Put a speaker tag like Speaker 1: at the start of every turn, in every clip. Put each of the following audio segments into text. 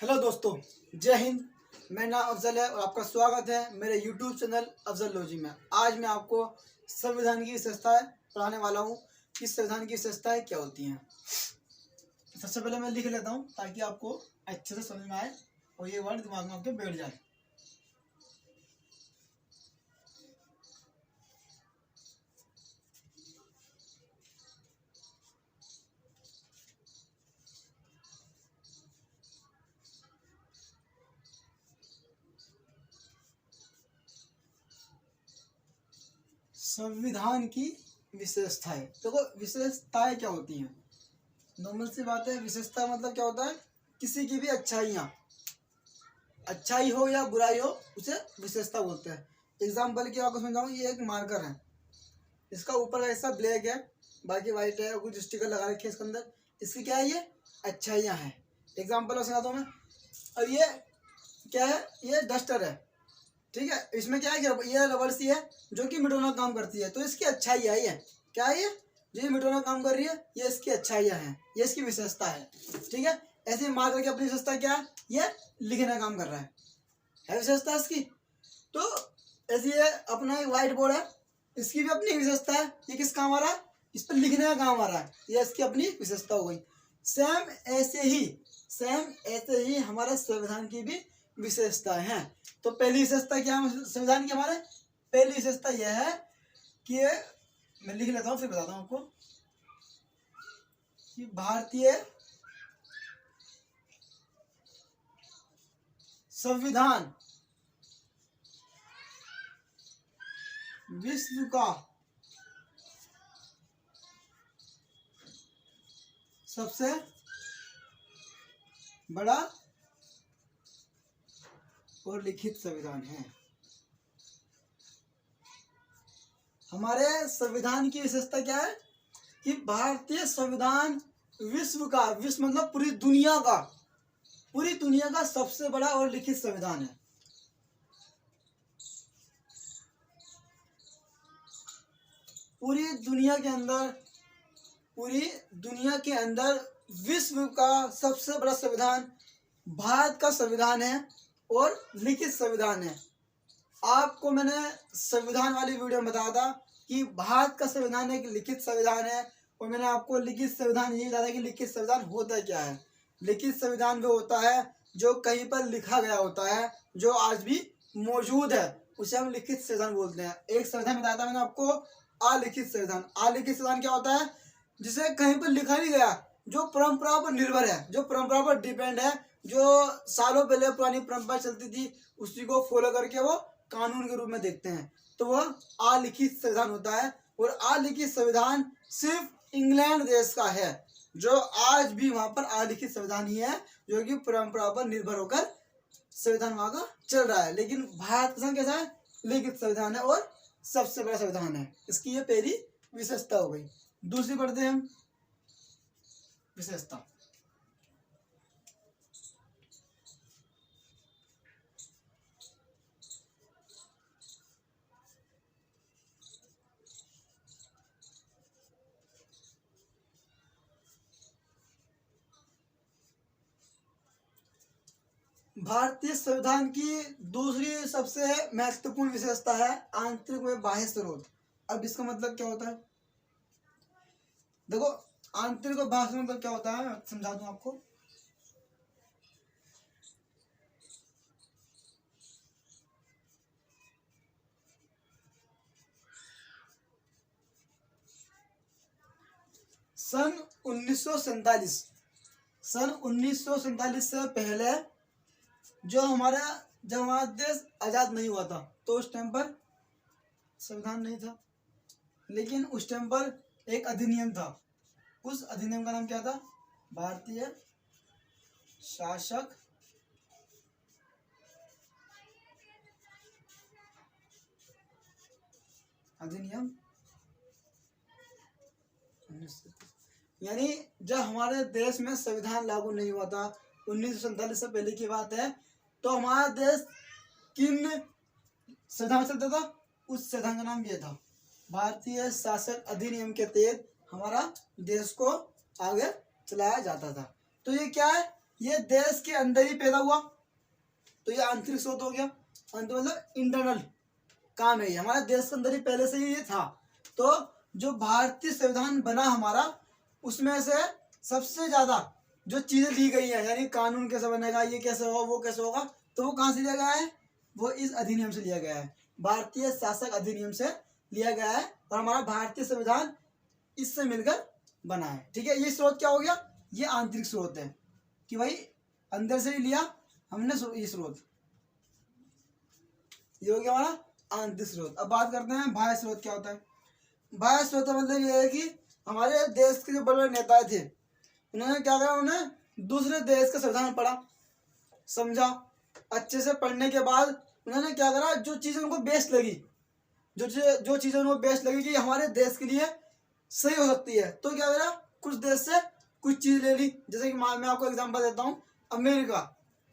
Speaker 1: Hello दोस्तों, जय हिंद। मेरा नाम अफजल है और आपका स्वागत है मेरे यूट्यूब चैनल अफजल लॉजी में। आज मैं आपको संविधान की विशेषताएं पढ़ाने वाला हूं कि संविधान की विशेषताएं क्या होती हैं। सबसे पहले मैं लिख लेता हूं ताकि आपको अच्छे से समझ में आए और ये वर्ड दिमाग में आपके बैठ जाए। संविधान की विशेषताएं, देखो विशेषताएं क्या होती हैं। नॉर्मल सी बात है, विशेषता मतलब क्या होता है, किसी की भी अच्छाई हो या बुराई हो उसे विशेषता बोलते हैं। एग्जाम्पल की आपको समझाऊं, ये एक मार्कर है, इसका ऊपर का हिस्सा ब्लैक है, बाकी वाइट है और कुछ स्टिकर लगा रखे हैं इसके अंदर। इसकी क्या है, ये अच्छाइयाँ हैं। एग्जाम्पल और समझाता हूँ मैं। और ये क्या है, ये डस्टर है, ठीक है। इसमें क्या है कि ये रबड़ सी है जो कि मिटाना काम करती है, तो इसकी अच्छाई है। ये क्या है, ये जो मिटाना काम कर रही है, ये इसकी अच्छाइयाँ हैं, ये इसकी विशेषता है, ठीक है। ऐसे मार्कर की अपनी विशेषता क्या है, ये लिखने का काम कर रहा है विशेषता इसकी। तो ऐसे ये अपना एक व्हाइट बोर्ड है, इसकी भी अपनी विशेषता है। ये किस काम आ रहा है, इस पर लिखने का काम आ रहा है, ये इसकी अपनी विशेषता हो गई। सेम ऐसे ही हमारे संविधान की भी विशेषताएं हैं। तो पहली विशेषता क्या है संविधान की, हमारे पहली विशेषता यह है कि मैं लिख लेता हूँ फिर बताता हूँ आपको कि भारतीय संविधान विश्व का सबसे बड़ा और लिखित संविधान है। हमारे संविधान की विशेषता क्या है कि भारतीय संविधान विश्व मतलब पूरी दुनिया का सबसे बड़ा और लिखित संविधान है। पूरी दुनिया के अंदर विश्व का सबसे बड़ा संविधान भारत का संविधान है और लिखित संविधान है। आपको मैंने संविधान वाली वीडियो में बताया था कि भारत का संविधान एक लिखित संविधान है, और मैंने आपको लिखित संविधान ये बताया कि लिखित संविधान होता क्या है। लिखित संविधान वो होता है जो कहीं पर लिखा गया होता है, जो आज भी मौजूद है, उसे हम लिखित संविधान बोलते हैं। एक संविधान बताया था मैंने आपको, अलिखित संविधान। अलिखित संविधान क्या होता है, जिसे कहीं पर लिखा नहीं गया, जो परंपरा पर निर्भर है, जो परंपरा पर डिपेंड है, जो सालों पहले पुरानी परंपरा चलती थी उसी को फॉलो करके वो कानून के रूप में देखते हैं, तो वह अलिखित संविधान होता है। और अलिखित संविधान सिर्फ इंग्लैंड देश का है, जो आज भी वहां पर अलिखित संविधान ही है, जो कि परंपरा पर निर्भर होकर संविधान वहां का चल रहा है। लेकिन भारत का कैसा है, लिखित संविधान है और सबसे बड़ा संविधान है। इसकी ये पहली विशेषता हो गई। दूसरी पढ़ते हैं हम विशेषता। भारतीय संविधान की दूसरी सबसे महत्वपूर्ण विशेषता है आंतरिक व बाह्य स्रोत। अब इसका मतलब क्या होता है, देखो आंतरिक और बाह्य स्रोत मतलब क्या होता है, समझा दूं आपको। सन 1947 से पहले जब हमारा देश आजाद नहीं हुआ था, तो उस टाइम पर संविधान नहीं था, लेकिन उस टाइम पर एक अधिनियम था। उस अधिनियम का नाम क्या था, भारतीय शासक अधिनियम। यानी जब हमारे देश में संविधान लागू नहीं हुआ था, 1947 से पहले की बात है, तो हमारा देश किन संविधान चलता था, उस संविधान का नाम यह था, भारतीय शासक अधिनियम के तहत हमारा देश को आगे चलाया जाता था। तो ये क्या है, ये देश के अंदर ही पैदा हुआ, तो ये आंतरिक स्रोत हो गया। अंत मतलब इंटरनल काम है, ये हमारे देश के अंदर ही पहले से ही ये था। तो जो भारतीय संविधान बना हमारा, उसमें से सबसे ज्यादा जो चीजें ली गई है, यानी कानून कैसे बनेगा, ये कैसे होगा, वो कैसे होगा, तो वो कहाँ से लिया गया है, वो इस अधिनियम से लिया गया है, भारतीय शासक अधिनियम से लिया गया है। और हमारा भारतीय संविधान इससे मिलकर बना है। ठीक है, ये स्रोत क्या हो गया, ये आंतरिक स्रोत है कि भाई अंदर से ही लिया हमने ये स्रोत, ये हो गया हमारा आंतरिक स्रोत। अब बात करते हैं बाह्य स्रोत क्या होता है। बाह्य स्रोत का मतलब ये है कि हमारे देश के जो बड़े बड़े नेता थे, उन्होंने क्या करा, उन्होंने दूसरे देश का संविधान पढ़ा, समझा, अच्छे से पढ़ने के बाद उन्होंने क्या करा, जो चीज़ें उनको बेस्ट लगी, जो चीज़ें उनको बेस्ट लगी कि हमारे देश के लिए सही हो सकती है, तो क्या करा, कुछ देश से कुछ चीज़ ले ली। जैसे कि मैं आपको एग्जांपल देता हूँ, अमेरिका,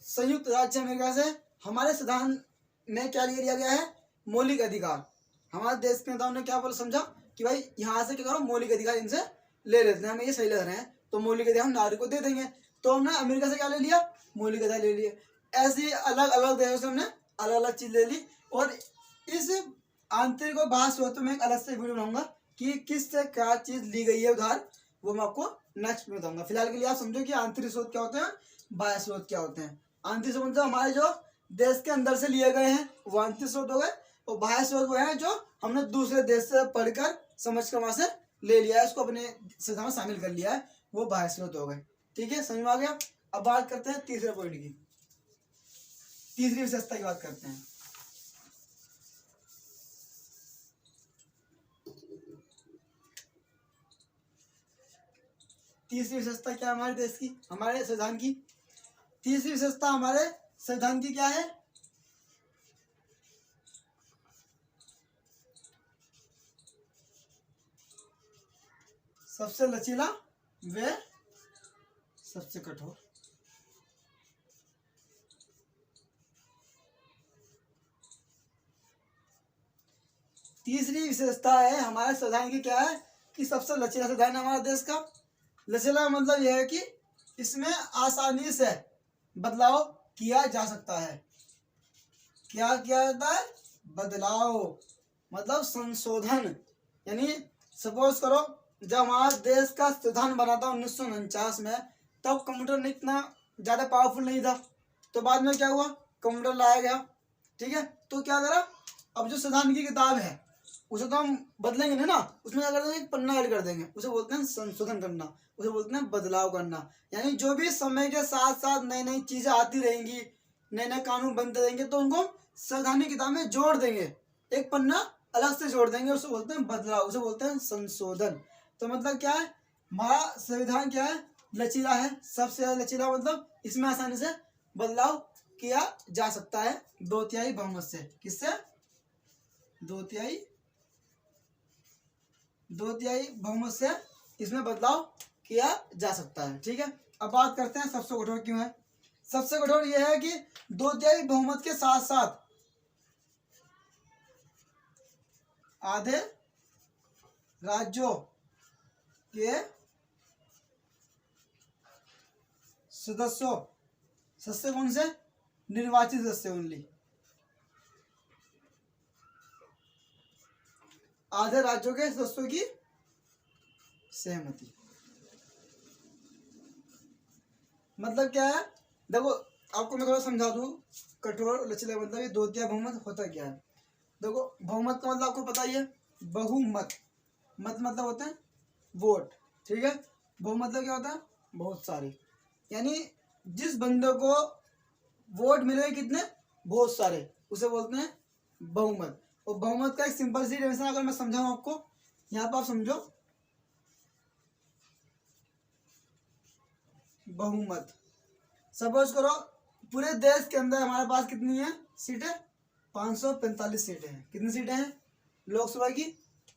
Speaker 1: संयुक्त राज्य अमेरिका से हमारे संविधान में क्या लिया गया है, मौलिक अधिकार। हमारे देश के नेताओं ने क्या बोला, समझा कि भाई यहाँ से क्या करो, मौलिक अधिकार इनसे ले लेते हैं, हमें ये सही लग रहे हैं, तो मौलिक अधिकार हम नागरिक को दे देंगे। तो हमने अमेरिका से क्या ले लिया, मौलिक अधिकार ले लिए। ऐसे अलग अलग देशों से हमने अलग अलग चीज ले ली। और इस आंतरिक और बाह्य स्रोत में एक अलग से वीडियो बनाऊंगा कि किस से क्या चीज ली गई है उधार, वो मैं आपको नेक्स्ट में बताऊंगा। फिलहाल के लिए आप समझो कि आंतरिक स्रोत क्या होते हैं, बाह्य स्रोत क्या होते हैं। आंतरिक स्रोत मतलब हमारे जो देश के अंदर से लिए गए हैं, वो आंतरिक स्रोत हो गए, और बाह्य स्रोत वो है जो हमने दूसरे देश से पढ़कर समझ कर वहां से ले लिया है, उसको अपने संविधान में शामिल कर लिया है, वो बाह्य स्रोत हो गए। ठीक है, समझ में आ गया। अब बात करते हैं तीसरे पॉइंट की, तीसरी विशेषता की बात करते हैं। तीसरी विशेषता क्या है हमारे देश की, हमारे संविधान की? तीसरी विशेषता हमारे संविधान की क्या है, सबसे लचीला व सबसे कठोर। तीसरी विशेषता है हमारे संविधान की क्या है कि सबसे लचीला संविधान है हमारे देश का। लचीला मतलब यह है कि इसमें आसानी से बदलाव किया जा सकता है। क्या किया जाता है, बदलाव मतलब संशोधन। यानी सपोज करो, जब हमारा देश का संविधान बना था 1949 में, तब कंप्यूटर इतना ज़्यादा पावरफुल नहीं था, तो बाद में क्या हुआ, कंप्यूटर लाया गया। ठीक है, तो क्या करा, अब जो संविधान की किताब है उसे तो हम बदलेंगे नहीं ना, उसमें क्या कर देंगे, एक पन्ना ऐड कर देंगे, उसे बोलते हैं संशोधन करना, उसे बोलते हैं बदलाव करना। यानी जो भी समय के साथ साथ नई नई चीजें आती रहेंगी, नए नए कानून बनते रहेंगे, तो उनको संविधान की किताब में जोड़ देंगे, एक पन्ना अलग से जोड़ देंगे, उसे बोलते हैं बदलाव, उसे बोलते हैं संशोधन। तो मतलब क्या है, हमारा संविधान क्या है, लचीला है, सबसे ज्यादा लचीला, मतलब इसमें आसानी से बदलाव किया जा सकता है 2/3 बहुमत से। किससे, 2/3 बहुमत से इसमें बदलाव किया जा सकता है। ठीक है, अब बात करते हैं सबसे कठोर क्यों है। सबसे कठोर यह है कि 2/3 बहुमत के साथ साथ आधे राज्यों के सदस्य कौन से, निर्वाचित सदस्य ओनली, आधे राज्यों के सदस्यों की सहमति। मतलब क्या है, देखो आपको मैं थोड़ा समझा दूं, कठोर लचीला मतलब ये 2/3 बहुमत होता क्या है। देखो बहुमत का मतलब आपको पता ही है, बहुमत, मत मतलब होते हैं वोट। ठीक है, बहुमत मतलब क्या होता है, बहुत सारे, यानी जिस बंदे को वोट मिले कितने, बहुत सारे, उसे बोलते हैं बहुमत। और बहुमत का एक सिंपल सी डेफिनेशन अगर मैं समझाऊं आपको, यहाँ पर आप समझो, बहुमत, सपोज करो पूरे देश के अंदर हमारे पास कितनी है सीटें, 545 सीटें हैं। कितनी सीटें हैं लोकसभा की,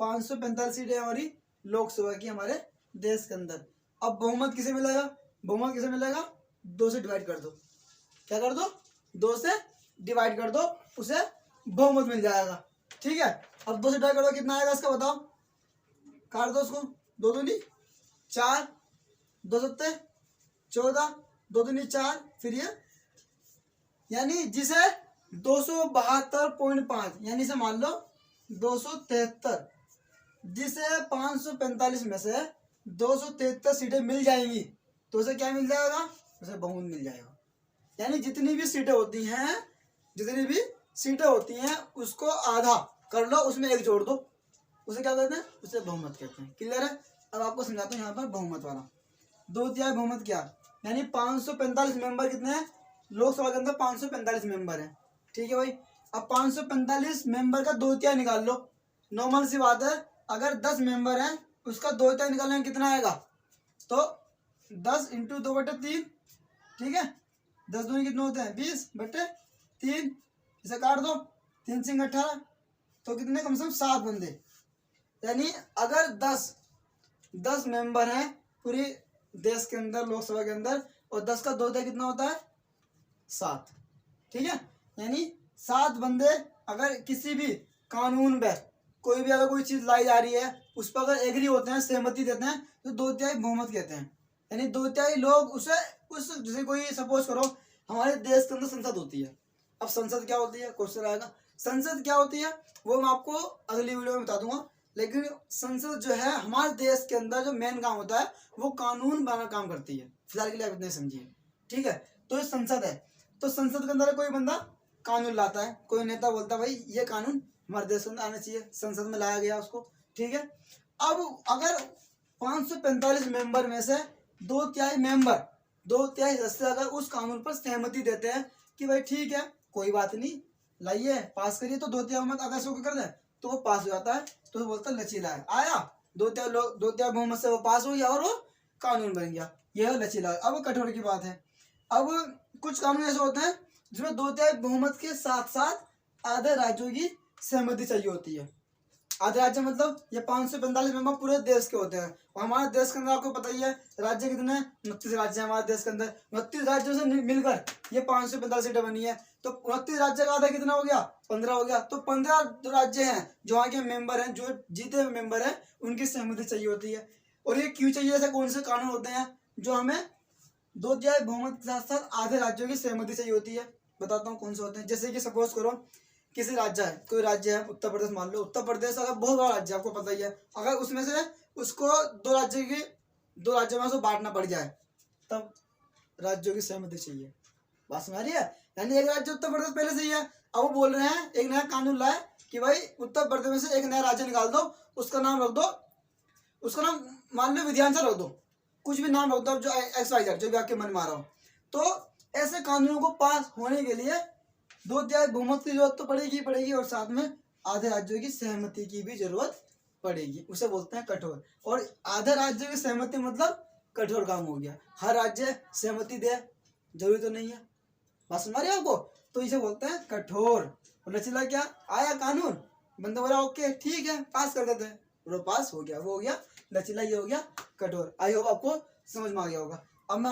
Speaker 1: 545 सीटें हमारी लोकसभा की हमारे देश के अंदर। अब बहुमत किसे मिलेगा, बहुमत किसे मिलेगा, 2 से डिवाइड कर दो, क्या कर दो, 2 से डिवाइड कर दो, उसे बहुमत मिल जाएगा। ठीक है, अब 2 से डिवाइड कर दो, कितना आएगा इसका बताओ, काट दो उसको, 2 दूनी 4, 2 सत्ते 14, 2 दूनी 4, फिर ये यानी जिसे 272.5 यानी से मान लो 273, जिसे 545 में से 273 सीटें मिल जाएंगी तो उसे क्या मिल जाएगा, उसे बहुमत मिल जाएगा। यानी जितनी भी सीटें होती हैं उसको आधा कर लो, उसमें 1 जोड़ दो, उसे क्या कहते हैं, उसे बहुमत कहते हैं। क्लियर है। अब आपको समझाता हूँ यहाँ पर बहुमत वाला। 2/3 बहुमत क्या, यानी 545 मेंबर कितने हैं, लोकसभा के अंदर 545 मेंबर हैं। ठीक है भाई। अब 545 मेंबर का 2/3 निकाल लो। नॉर्मल सी बात है, अगर 10 मेंबर हैं उसका 2/3 निकालने में कितना आएगा, तो 10 × 2/3। ठीक है। 10 दूनी कितने होते हैं, 20/3। इसे काट दो, 3 × 18, तो कितने, कम से कम 7 बंदे। यानी अगर 10 मेंबर हैं पूरी देश के अंदर, लोकसभा के अंदर, और 10 का 2/3 कितना होता है, 7। ठीक है। यानी 7 बंदे अगर किसी भी कानून पे कोई भी अगर कोई चीज लाई जा रही है उस पर अगर एग्री होते हैं, सहमति देते हैं, तो 2/3 बहुमत कहते हैं। यानी 2/3 लोग उसे जैसे कोई सपोज करो हमारे देश के अंदर संसद होती है। अब संसद क्या होती है, क्वेश्चन आएगा, संसद क्या होती है वो मैं आपको अगली वीडियो में बता दूंगा। लेकिन संसद जो है हमारे देश के अंदर जो मेन काम होता है वो कानून बनाना काम करती है। फिलहाल के लिए आप इतने समझिए। ठीक है। तो ये संसद है, तो संसद के अंदर कोई बंदा कानून लाता है, कोई नेता बोलता है भाई ये कानून हमारे देश के अंदर आना चाहिए, संसद में लाया गया उसको। ठीक है। अब अगर 545 मेंबर में से 2/3 सदस्य अगर उस कानून पर सहमति देते हैं कि भाई ठीक है कोई बात नहीं, लाइए पास करिए, तो 2/3 बहुमत अगर से कर दें तो वो पास हो जाता है, तो वो बोलता है लचीला है। आया 2/3 बहुमत से वो पास हो गया और वो कानून बन गया, यह है लचीला। अब कठोर की बात है। अब कुछ कानून ऐसे होते हैं जिसमें 2/3 बहुमत के साथ साथ आधे राज्यों की सहमति चाहिए होती है। आधे राज्य मतलब ये 545 मेंबर पूरे देश के होते हैं, और हमारे देश के अंदर आपको पता ही है राज्य कितने हैं, 29 राज्य हैं हमारे देश के अंदर। 29 राज्यों से मिलकर ये 545 सीटें बनी है, तो 29 राज्य का आधा कितना हो गया, 15 हो गया। तो 15 जो राज्य हैं जो वहाँ के मेंबर हैं, जो जीते हुए मेंबर हैं, उनकी सहमति चाहिए होती है। और ये क्यों चाहिए, ऐसे कौन से कानून होते हैं जो हमें 2/3 बहुमत के साथ साथ आधे राज्यों की सहमति चाहिए होती है, बताता हूँ कौन से होते हैं। जैसे कि सपोज करो किसी राज्य है, कोई राज्य है उत्तर प्रदेश मान लो, उत्तर प्रदेश अगर बहुत बड़ा राज्य है आपको पता ही है, अगर उसमें से उसको 2 राज्यों में से बांटना पड़ जाए तब राज्यों की सहमति चाहिए। बात समझ रही है। यानी एक राज्य उत्तर प्रदेश पहले से ही है, अब वो बोल रहे हैं एक नया कानून लाए कि भाई उत्तर प्रदेश में से एक नया राज्य निकाल दो, उसका नाम रख दो, उसका नाम मान लो विधानसभा रख दो, कुछ भी नाम रख दो जो XYZ जो भी आपके मन में आ रहा हो। तो ऐसे कानूनों को पास होने के लिए 2/3 बहुमत की जरूरत तो पड़ेगी और साथ में आधे राज्यों की सहमति की भी जरूरत पड़ेगी, उसे बोलते हैं कठोर। और आधे राज्यों की सहमति मतलब कठोर काम हो गया, हर राज्य सहमति दे जरूरी तो नहीं है। बात समझ रहे हो आपको, तो इसे बोलते हैं कठोर। और लचीला क्या, आया कानून, बंदा बोला ओके ठीक है पास कर देते हैं, वो पास हो गया, वो हो गया लचीला, ये हो गया कठोर। आई होप आपको समझ में आ गया होगा। अब मैं